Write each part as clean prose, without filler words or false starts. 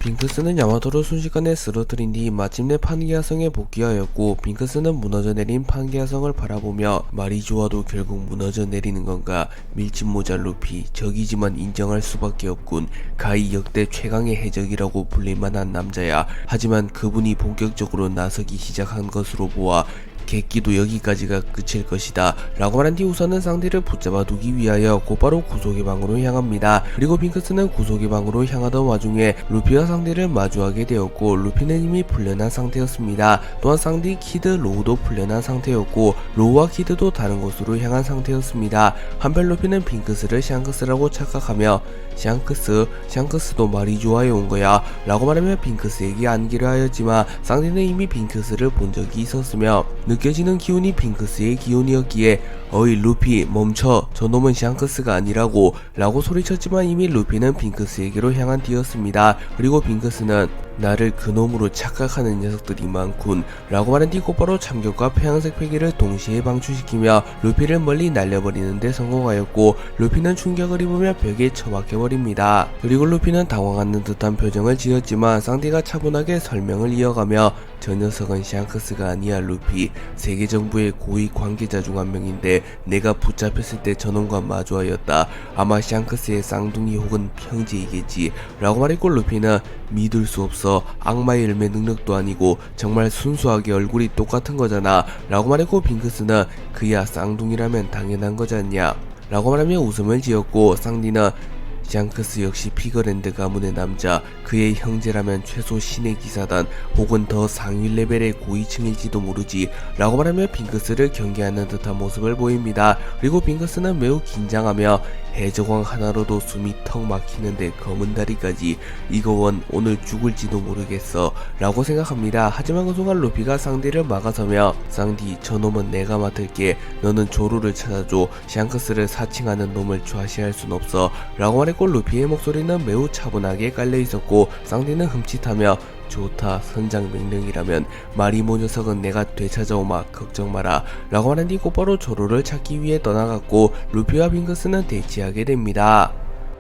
빙크스는 야마토를 순식간에 쓰러뜨린 뒤 마침내 판게아성에 복귀하였고, 빙크스는 무너져 내린 판게아성을 바라보며 말이 좋아도 결국 무너져 내리는 건가, 밀짚모자 루피 적이지만 인정할 수밖에 없군. 가히 역대 최강의 해적이라고 불릴만한 남자야. 하지만 그분이 본격적으로 나서기 시작한 것으로 보아 객기도 여기까지가 끝일 것이다 라고 말한 뒤 우선은 상대를 붙잡아두기 위하여 곧바로 구속의 방으로 향합니다. 그리고 빙크스는 구속의 방으로 향하던 와중에 루피와 상대를 마주하게 되었고, 루피는 이미 풀려난 상태였습니다. 또한 상대 키드 로우도 풀려난 상태였고, 로우와 키드도 다른 곳으로 향한 상태였습니다. 한편 루피는 빙크스를 샹크스라고 착각하며 샹크스도 말이 좋아해 온 거야 라고 말하며 빙크스에게 안기를 하였지만, 상대는 이미 빙크스를 본 적이 있었으며 느껴지는 기운이 빙크스의 기운이었기에 어이 루피 멈춰, 저놈은 샹크스가 아니라고 라고 소리쳤지만 이미 루피는 빙크스에게로 향한 뒤였습니다. 그리고 빙크스는 나를 그놈으로 착각하는 녀석들이 많군 라고 말한 뒤 곧바로 참격과 폐양색 패기를 동시에 방출시키며 루피를 멀리 날려버리는데 성공하였고, 루피는 충격을 입으며 벽에 처박혀버립니다. 그리고 루피는 당황하는 듯한 표정을 지었지만 상대가 차분하게 설명을 이어가며 저 녀석은 샹크스가 아니야 루피, 세계정부의 고위 관계자 중 한 명인데 내가 붙잡혔을 때 저놈과 마주하였다. 아마 샹크스의 쌍둥이 혹은 형제이겠지 라고 말했고, 루피는 믿을 수 없어, 악마의 열매 능력도 아니고 정말 순수하게 얼굴이 똑같은 거잖아 라고 말했고, 빙크스는 그야 쌍둥이라면 당연한 거잖냐 라고 말하며 웃음을 지었고, 상디는 샹크스 역시 피거랜드 가문의 남자, 그의 형제라면 최소 신의 기사단 혹은 더 상위 레벨의 고위층일지도 모르지 라고 말하며 빙크스를 경계하는 듯한 모습을 보입니다. 그리고 빙크스는 매우 긴장하며 해적왕 하나로도 숨이 턱 막히는데 검은 다리까지, 이거 원 오늘 죽을지도 모르겠어 라고 생각합니다. 하지만 그 순간 루피가 상대를 막아서며 상디 저놈은 내가 맡을게, 너는 조로를 찾아줘, 샹크스를 사칭하는 놈을 좌시할 순 없어 라고 말했고, 루피의 목소리는 매우 차분하게 깔려있었고, 상대는 흠칫하며 좋다, 선장 명령이라면 마리모 녀석은 내가 되찾아오마, 걱정 마라 라고 하는 뒤 곧바로 조로를 찾기 위해 떠나갔고, 루피와 빙크스는 대치하게 됩니다.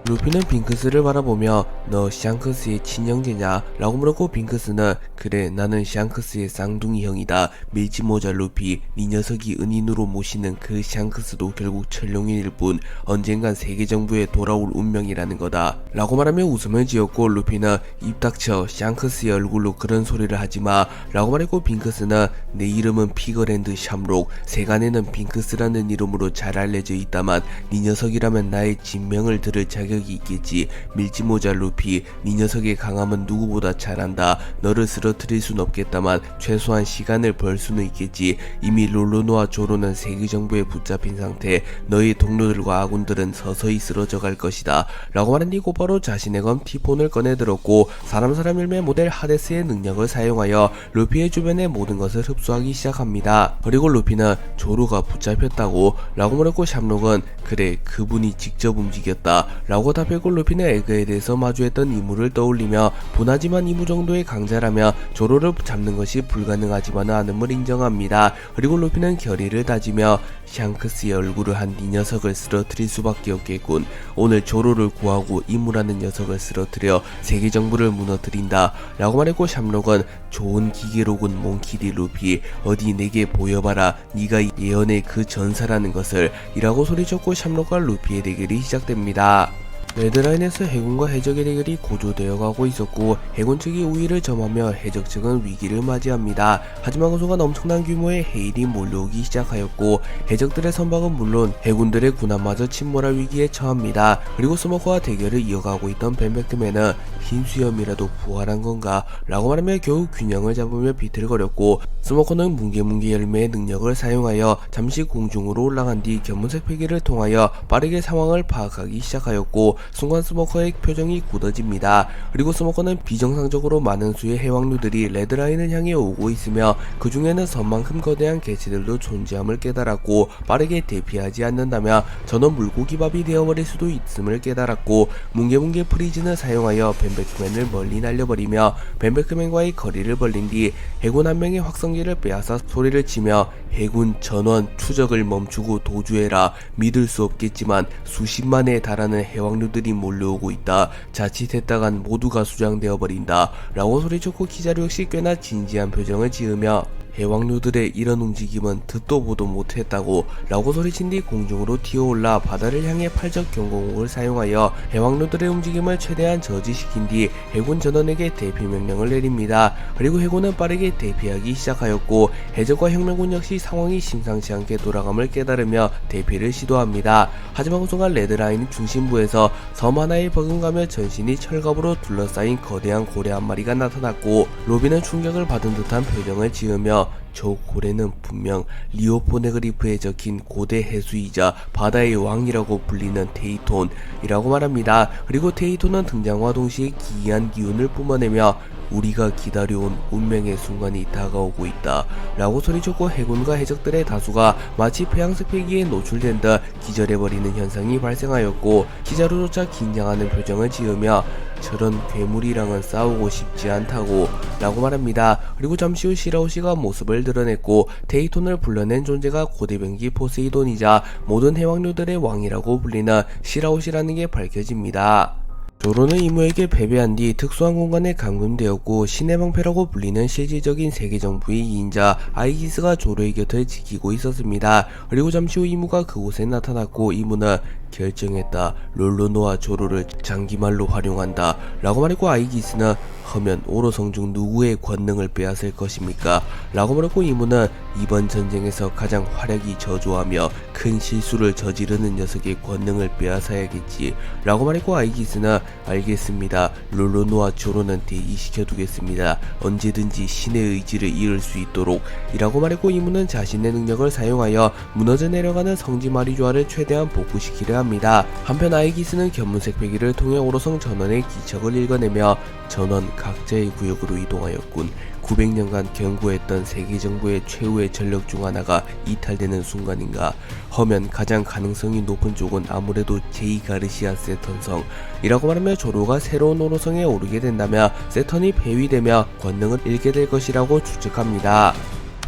루피는 빙크스를 바라보며 너 샹크스의 친형제냐 라고 물었고, 빙크스는 그래 나는 샹크스의 쌍둥이 형이다. 밀짚모자 루피, 네 녀석이 은인으로 모시는 그 샹크스도 결국 천룡인일 뿐 언젠간 세계정부에 돌아올 운명이라는 거다 라고 말하며 웃음을 지었고, 루피는 입 닥쳐, 샹크스의 얼굴로 그런 소리를 하지마 라고 말했고, 빙크스는 내 이름은 피거랜드 샴록, 세간에는 빙크스라는 이름으로 잘 알려져 있다만 네 녀석이라면 나의 진명을 들을 자격이 있겠지. 밀짚모자 루피, 네 녀석의 강함은 누구보다 잘한다. 너를 쓰러뜨릴 순 없겠다만 최소한 시간을 벌 수는 있겠지. 이미 롤로노와 조로는 세계정부에 붙잡힌 상태, 너희 동료들과 아군들은 서서히 쓰러져 갈 것이다 라고 말한 뒤 곧바로 자신의 검 티폰을 꺼내들었고, 사람 열매 모델 하데스의 능력을 사용하여 루피의 주변의 모든 것을 흡수하기 시작합니다. 그리고 루피는 조로가 붙잡혔다고 라고 물었고, 샴록은 그래 그분이 직접 움직였다 라고 답했고, 루피는 에그에 대해서 마주했던 임무를 떠올리며 분하지만 이무 정도의 강자라며 조로를 잡는 것이 불가능하지만은 않음을 인정합니다. 그리고 루피는 결의를 다지며 샹크스의 얼굴을 한 이 녀석을 쓰러뜨릴 수밖에 없겠군. 오늘 조로를 구하고 이무라는 녀석을 쓰러뜨려 세계정부를 무너뜨린다 라고 말했고, 샴록은 좋은 기계로군 몽키디 루피, 어디 내게 보여봐라, 네가 예언의 그 전사라는 것을 이라고 소리쳤고, 샴록과 루피의 대결이 시작됩니다. 레드라인에서 해군과 해적의 대결이 고조되어 가고 있었고, 해군 측이 우위를 점하며 해적 측은 위기를 맞이합니다. 하지만 그 순간 엄청난 규모의 해일이 몰려오기 시작하였고, 해적들의 선박은 물론 해군들의 군함마저 침몰할 위기에 처합니다. 그리고 스모커와 대결을 이어가고 있던 벤베크맨은 흰 수염이라도 부활한 건가 라고 말하며 겨우 균형을 잡으며 비틀거렸고, 스모커는 뭉게뭉게 열매의 능력을 사용하여 잠시 공중으로 올라간 뒤 견문색 패기를 통하여 빠르게 상황을 파악하기 시작하였고, 순간 스모커의 표정이 굳어집니다. 그리고 스모커는 비정상적으로 많은 수의 해왕류들이 레드라인을 향해 오고 있으며 그 중에는 선만큼 거대한 개체들도 존재함을 깨달았고, 빠르게 대피하지 않는다면 저는 물고기밥이 되어버릴 수도 있음을 깨달았고, 뭉게뭉게 프리즌을 사용하여 벤베크맨을 멀리 날려버리며 벤베크맨과의 거리를 벌린 뒤 해군 한 명의 확성기를 빼앗아 소리를 치며 해군 전원 추적을 멈추고 도주해라. 믿을 수 없겠지만 수십만에 달하는 해왕류들이 해왕류들이 몰려오고 있다. 자칫했다간 모두가 수장되어 버린다. 라고 소리쳤고 키자루 역시 꽤나 진지한 표정을 지으며 해왕류들의 이런 움직임은 듣도 보도 못했다고 라고 소리친 뒤 공중으로 튀어올라 바다를 향해 팔적 경고공을 사용하여 해왕류들의 움직임을 최대한 저지시킨 뒤 해군 전원에게 대피 명령을 내립니다. 그리고 해군은 빠르게 대피하기 시작하였고 해적과 혁명군 역시 상황이 심상치 않게 돌아감을 깨달으며 대피를 시도합니다. 하지만 그 순간 레드라인 중심부에서 섬 하나에 버금가며 전신이 철갑으로 둘러싸인 거대한 고래 한 마리가 나타났고 로비는 충격을 받은 듯한 표정을 지으며 저 고래는 분명 리오포네그리프에 적힌 고대 해수이자 바다의 왕이라고 불리는 테이톤이라고 말합니다. 그리고 테이톤은 등장과 동시에 기이한 기운을 뿜어내며 우리가 기다려온 운명의 순간이 다가오고 있다 라고 소리쳤고 해군과 해적들의 다수가 마치 폐양색 폐기에 노출된 듯 기절해버리는 현상이 발생하였고 키자루조차 긴장하는 표정을 지으며 저런 괴물이랑은 싸우고 싶지 않다고 라고 말합니다. 그리고 잠시 후 시라오시가 모습을 드러냈고 테이톤을 불러낸 존재가 고대병기 포세이돈이자 모든 해왕류들의 왕이라고 불리는 시라오시라는 게 밝혀집니다. 조로는 이무에게 패배한 뒤 특수한 공간에 감금되었고 신의 방패라고 불리는 실질적인 세계정부의 2인자 아이기스가 조로의 곁을 지키고 있었습니다. 그리고 잠시 후 이무가 그곳에 나타났고 이무는 결정했다. 롤로노와 조로를 장기말로 활용한다 라고 말했고 아이기스는 허면 오로성 중 누구의 권능을 빼앗을 것입니까? 라고 말했고 이무는 이번 전쟁에서 가장 활약이 저조하며 큰 실수를 저지르는 녀석의 권능을 빼앗아야겠지 라고 말했고 아이기스는 알겠습니다. 롤로노와 조로는 대기시켜두겠습니다. 언제든지 신의 의지를 이을 수 있도록 이라고 말했고 이무는 자신의 능력을 사용하여 무너져 내려가는 성지 마리조아를 최대한 복구시키려 합니다. 한편 아이기스는 견문색 배기를 통해 오로성 전원의 기척을 읽어내며 전원 각자의 구역으로 이동하였군. 900년간 견고했던 세계정부의 최후의 전력 중 하나가 이탈되는 순간인가. 허면 가장 가능성이 높은 쪽은 아무래도 제이가르시아 세턴성 이라고 말하며 조로가 새로운 오로성에 오르게 된다면 세턴이 폐위되며 권능을 잃게 될 것이라고 추측합니다.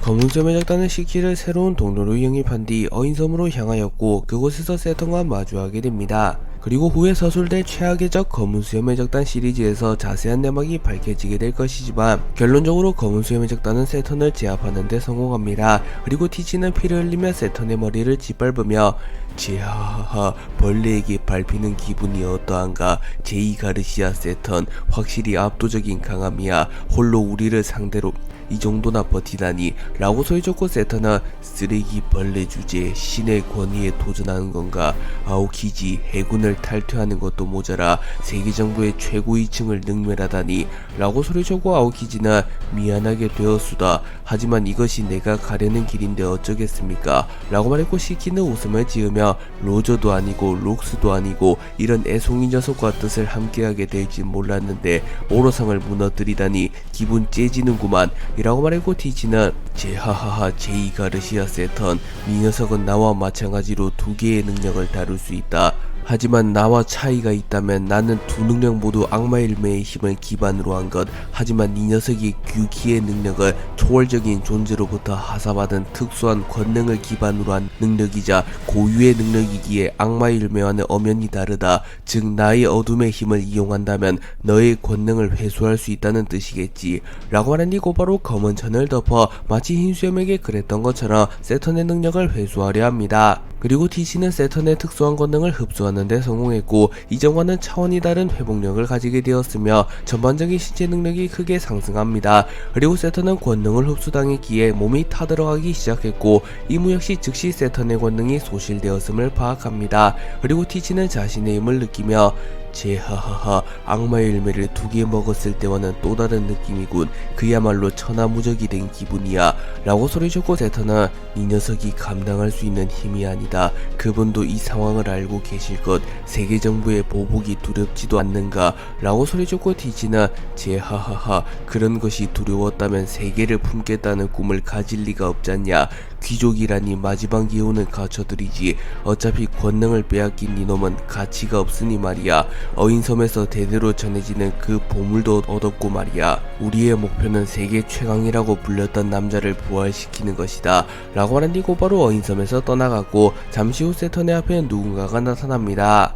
검은섬의 적단은 시키를 새로운 동료로 영입한 뒤 어인섬으로 향하였고 그곳에서 세턴과 마주하게 됩니다. 그리고 후에 서술될 최악의 적 검은수염의 적단 시리즈에서 자세한 내막이 밝혀지게 될 것이지만 결론적으로 검은수염의 적단은 세턴을 제압하는 데 성공합니다. 그리고 티치는 피를 흘리며 세턴의 머리를 짓밟으며 지하하하 벌레에게 밟히는 기분이 어떠한가. 제이 가르시아 세턴 확실히 압도적인 강함이야. 홀로 우리를 상대로 이 정도나 버티다니 라고 소리쳤고 세턴은 쓰레기 벌레 주제에 신의 권위에 도전하는 건가. 아오키지 해군을 탈퇴하는 것도 모자라 세계정부의 최고위층을 능멸하다니 라고 소리쳤고 아오키지는 미안하게 되었수다. 하지만 이것이 내가 가려는 길인데 어쩌겠습니까 라고 말했고 시키는 웃음을 지으며 로저도 아니고 록스도 아니고 이런 애송이 녀석과 뜻을 함께하게 될지 몰랐는데 오로성을 무너뜨리다니 기분 째지는구만 이라고 말했고 티치는 제하하하 제이 가르시아 세턴 이 녀석은 나와 마찬가지로 두 개의 능력을 다룰 수 있다. 하지만 나와 차이가 있다면 나는 두 능력 모두 악마 일매의 힘을 기반으로 한 것. 하지만 이 녀석이 규기의 능력을 초월적인 존재로부터 하사받은 특수한 권능을 기반으로 한 능력이자 고유의 능력이기에 악마 일매와는 엄연히 다르다. 즉 나의 어둠의 힘을 이용한다면 너의 권능을 회수할 수 있다는 뜻이겠지 라고 말한 뒤 곧바로 검은 천을 덮어 마치 흰수염에게 그랬던 것처럼 세턴의 능력을 회수하려 합니다. 그리고 티치는 세턴의 특수한 권능을 흡수하는 데 성공했고 이전과는 차원이 다른 회복력을 가지게 되었으며 전반적인 신체 능력이 크게 상승합니다. 그리고 세턴은 권능을 흡수당했기에 몸이 타들어가기 시작했고 이무 역시 즉시 세턴의 권능이 소실되었음을 파악합니다. 그리고 티치는 자신의 힘을 느끼며 제하하하 악마의 열매를 2개 먹었을 때와는 또 다른 느낌이군. 그야말로 천하무적이 된 기분이야 라고 소리쳤고 세턴은 이 녀석이 감당할 수 있는 힘이 아니다. 그분도 이 상황을 알고 계실 것. 세계정부의 보복이 두렵지도 않는가 라고 소리쳤고 티치는 제하하하 그런 것이 두려웠다면 세계를 품겠다는 꿈을 가질 리가 없잖냐. 귀족이라니 마지막 기운을 갖춰드리지. 어차피 권능을 빼앗긴 이놈은 가치가 없으니 말이야. 어인섬에서 대대로 전해지는 그 보물도 얻었고 말이야. 우리의 목표는 세계 최강이라고 불렸던 남자를 부활시키는 것이다 라고 말한 뒤 곧바로 어인섬에서 떠나갔고 잠시 후 세턴의 앞에 누군가가 나타납니다.